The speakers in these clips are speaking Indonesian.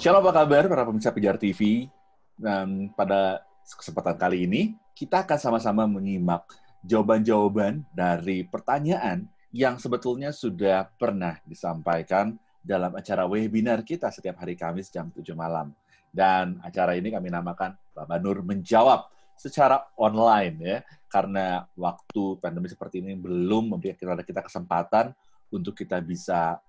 Shalom, apa kabar para pemirsa Pijar TV? Dan pada kesempatan kali ini, kita akan sama-sama menyimak jawaban-jawaban dari pertanyaan yang sebetulnya sudah pernah disampaikan dalam acara webinar kita setiap hari Kamis jam 7 malam. Dan acara ini kami namakan Bapak Nur Menjawab secara online, ya, karena waktu pandemi seperti ini belum memberikan kita kesempatan untuk kita bisa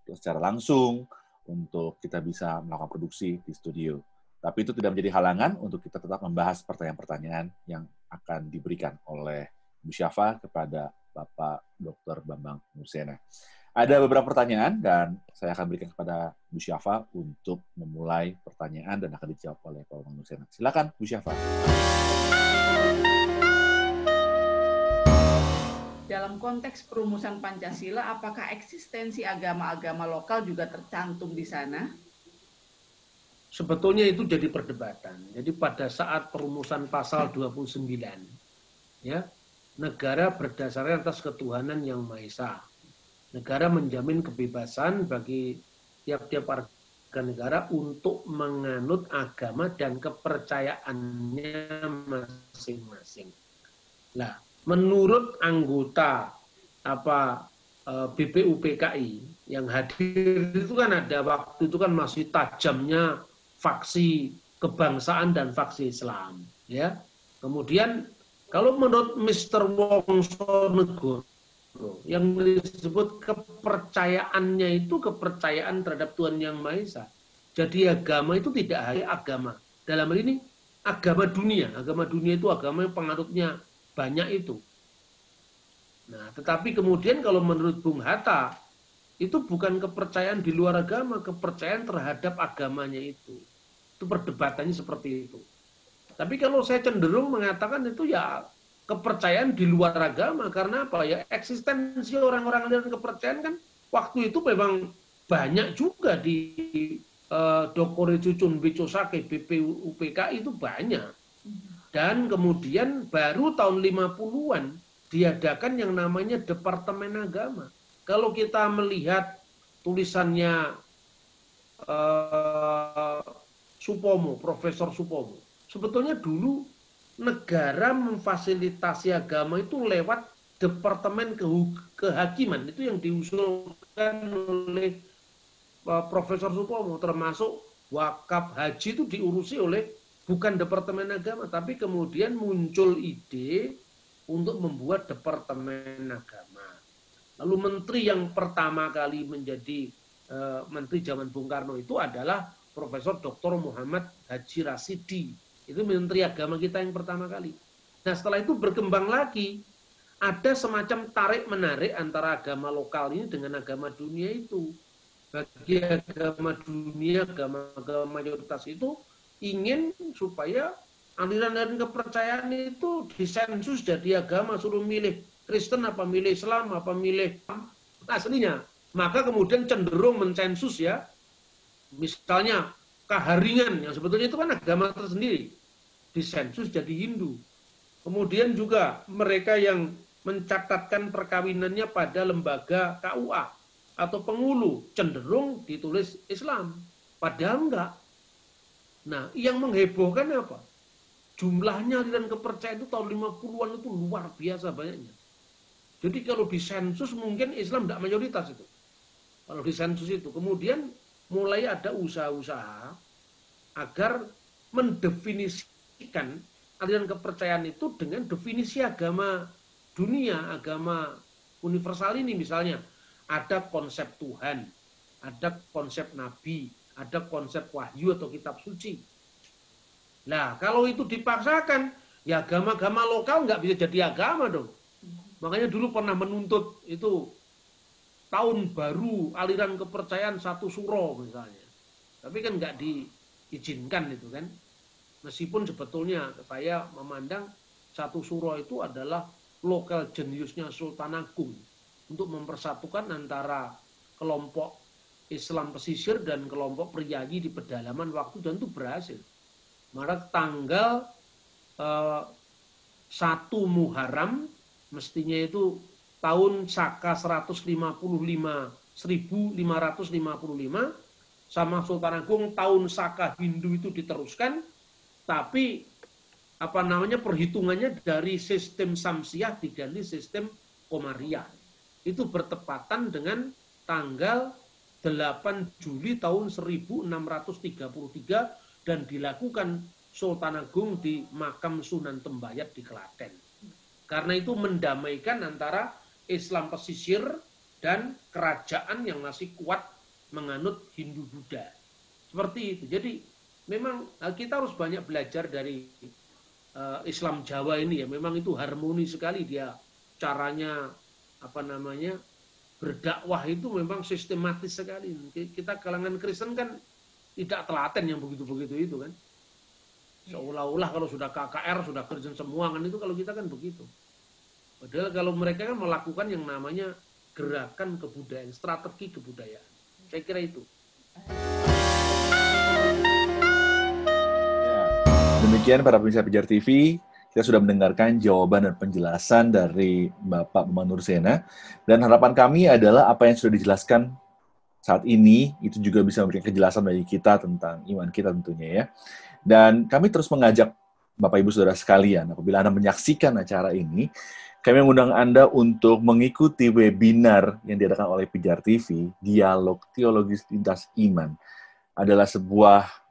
secara langsung, untuk kita bisa melakukan produksi di studio. Tapi itu tidak menjadi halangan untuk kita tetap membahas pertanyaan-pertanyaan yang akan diberikan oleh Bu Syafa kepada Bapak Dr. Bambang Nursena. Ada beberapa pertanyaan dan saya akan berikan kepada Bu Syafa untuk memulai pertanyaan dan akan dijawab oleh Pak Bambang Nursena. Silakan Bu Syafa. Dalam konteks perumusan Pancasila, apakah eksistensi agama-agama lokal juga tercantum di sana? Sebetulnya itu jadi perdebatan. Jadi pada saat perumusan pasal 29, ya, negara berdasarkan atas ketuhanan yang Maha Esa. Negara menjamin kebebasan bagi tiap-tiap warga negara untuk menganut agama dan kepercayaannya masing-masing. Nah, menurut anggota BPUPKI yang hadir itu kan ada waktu itu kan masih tajamnya faksi kebangsaan dan faksi Islam, ya. Kemudian kalau menurut Mr. Wongsonegoro yang disebut kepercayaannya itu kepercayaan terhadap Tuhan Yang Maha Esa. Jadi agama itu tidak hanya agama. Dalam hal ini agama dunia. Agama dunia itu agama yang penganutnya banyak itu. Nah, tetapi kemudian kalau menurut Bung Hatta, itu bukan kepercayaan di luar agama, kepercayaan terhadap agamanya itu. Itu perdebatannya seperti itu. Tapi kalau saya cenderung mengatakan itu ya kepercayaan di luar agama. Karena apa? Ya eksistensi orang-orang dengan kepercayaan kan waktu itu memang banyak juga di Dokore Cucun Bicosake BPUPKI itu banyak. Dan kemudian baru tahun 50-an diadakan yang namanya Departemen Agama. Kalau kita melihat tulisannya Supomo, Profesor Supomo, sebetulnya dulu negara memfasilitasi agama itu lewat Departemen Kehakiman. Itu yang diusulkan oleh Profesor Supomo, termasuk wakaf haji itu diurusi oleh bukan Departemen Agama, tapi kemudian muncul ide untuk membuat Departemen Agama. Lalu menteri yang pertama kali menjadi menteri zaman Bung Karno itu adalah Profesor Dr. Muhammad Haji Rasidi. Itu menteri agama kita yang pertama kali. Nah, setelah itu berkembang lagi. Ada semacam tarik-menarik antara agama lokal ini dengan agama dunia itu. Bagi agama dunia, agama mayoritas itu ingin supaya aliran-aliran kepercayaan itu disensus jadi agama, suruh milih Kristen apa milih Islam apa milih aslinya. Maka kemudian cenderung mensensus, ya. Misalnya Kaharingan yang sebetulnya itu kan agama tersendiri, disensus jadi Hindu. Kemudian juga mereka yang mencatatkan perkawinannya pada lembaga KUA atau Pengulu cenderung ditulis Islam, padahal enggak. Nah, yang menghebohkan apa? Jumlahnya aliran kepercayaan itu tahun 50-an itu luar biasa banyaknya. Jadi kalau disensus mungkin Islam tidak mayoritas itu. Kalau disensus itu. Kemudian mulai ada usaha-usaha agar mendefinisikan aliran kepercayaan itu dengan definisi agama dunia, agama universal ini misalnya. Ada konsep Tuhan, ada konsep Nabi, ada konsep wahyu atau kitab suci. Nah, kalau itu dipaksakan, ya agama-agama lokal nggak bisa jadi agama dong. Makanya dulu pernah menuntut itu tahun baru aliran kepercayaan satu suro misalnya. Tapi kan nggak diizinkan itu kan. Meskipun sebetulnya saya memandang satu suro itu adalah lokal jeniusnya Sultan Agung untuk mempersatukan antara kelompok Islam pesisir dan kelompok priayi di pedalaman waktu, dan itu berhasil. Maka tanggal 1 Muharram mestinya itu tahun Saka 1555 sama Sultan Agung, tahun Saka Hindu itu diteruskan, tapi perhitungannya dari sistem Samsiah diganti sistem Komariah. Itu bertepatan dengan tanggal 8 Juli tahun 1633 dan dilakukan Sultan Agung di makam Sunan Tembayat di Klaten. Karena itu mendamaikan antara Islam pesisir dan kerajaan yang masih kuat menganut Hindu Buddha. Seperti itu. Jadi memang kita harus banyak belajar dari Islam Jawa ini ya. Memang itu harmoni sekali dia caranya berdakwah itu memang sistematis sekali. Kita kalangan Kristen kan tidak telaten yang begitu-begitu itu kan. Seolah-olah kalau sudah KKR, sudah Kristen semua kan itu, kalau kita kan begitu. Padahal kalau mereka kan melakukan yang namanya gerakan kebudayaan, strategi kebudayaan. Saya kira itu. Demikian para pemirsa Pijar TV, kita sudah mendengarkan jawaban dan penjelasan dari Bapak Bambang Nursena, dan harapan kami adalah apa yang sudah dijelaskan saat ini itu juga bisa memberikan kejelasan bagi kita tentang iman kita tentunya ya. Dan kami terus mengajak Bapak Ibu Saudara sekalian, apabila Anda menyaksikan acara ini, kami mengundang Anda untuk mengikuti webinar yang diadakan oleh Pijar TV, Dialog Teologis Lintas Iman. Adalah sebuah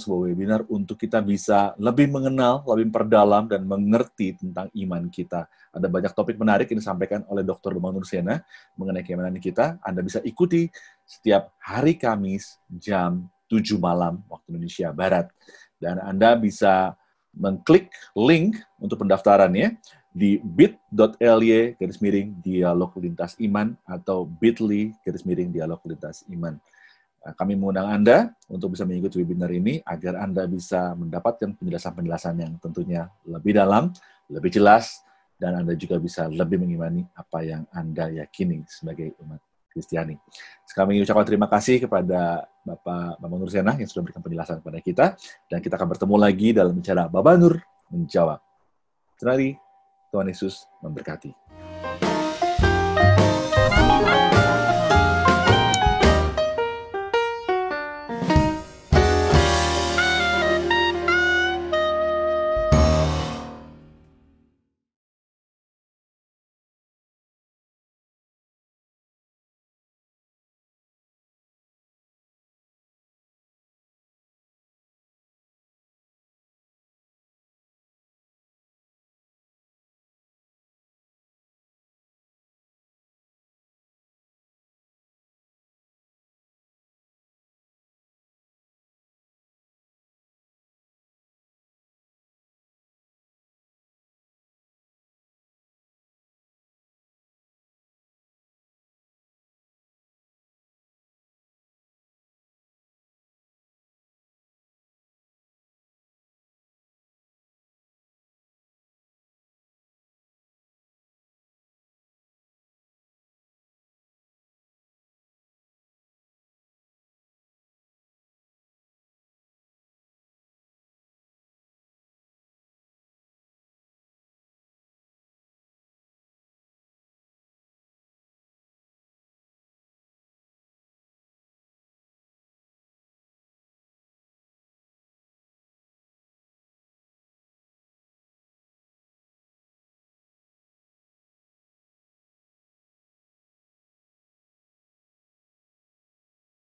webinar untuk kita bisa lebih mengenal, lebih perdalam, dan mengerti tentang iman kita. Ada banyak topik menarik yang disampaikan oleh Dr. Bambang Nursena mengenai keimanan kita. Anda bisa ikuti setiap hari Kamis jam 7 malam waktu Indonesia Barat. Dan Anda bisa mengklik link untuk pendaftarannya di bit.ly/dialog lintas iman atau bit.ly/dialog lintas iman. Kami mengundang Anda untuk bisa mengikuti webinar ini agar Anda bisa mendapatkan penjelasan-penjelasan yang tentunya lebih dalam, lebih jelas, dan Anda juga bisa lebih mengimani apa yang Anda yakini sebagai umat Kristiani. Kami ucapkan terima kasih kepada Bapak Bambang Nursena yang sudah memberikan penjelasan kepada kita, dan kita akan bertemu lagi dalam acara Baba Nur Menjawab. Terima kasih. Tuhan Yesus memberkati.